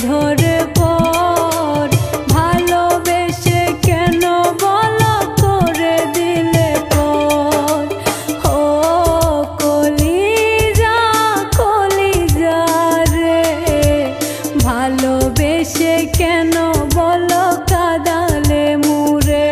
ধরে পর ভালোবেসে কেন বলো করে দিলে পর ও কলিজা কলিজা রে ভালোবেসে কেন বলো কাঁদালে মুরে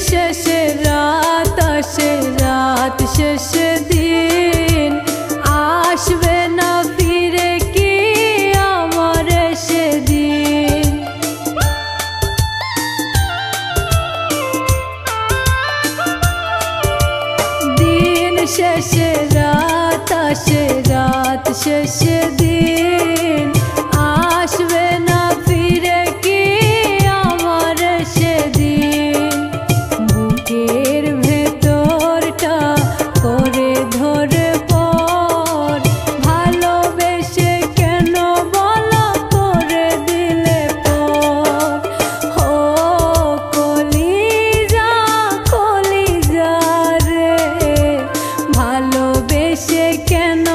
শেষে রাত আসে রাত শেষে দিন আসবে না ফিরে কি আমার সেদিন দিন শেষে রাত আসে রাত শেষে দিন আসবে না ফিরে কি আমার সেদিন বুকের ভেতরটা করে ধরে পর ভালোবেসে কেন বলো করে দিলে পর ও কলিজা কলিজা রে ভালোবেসে কেন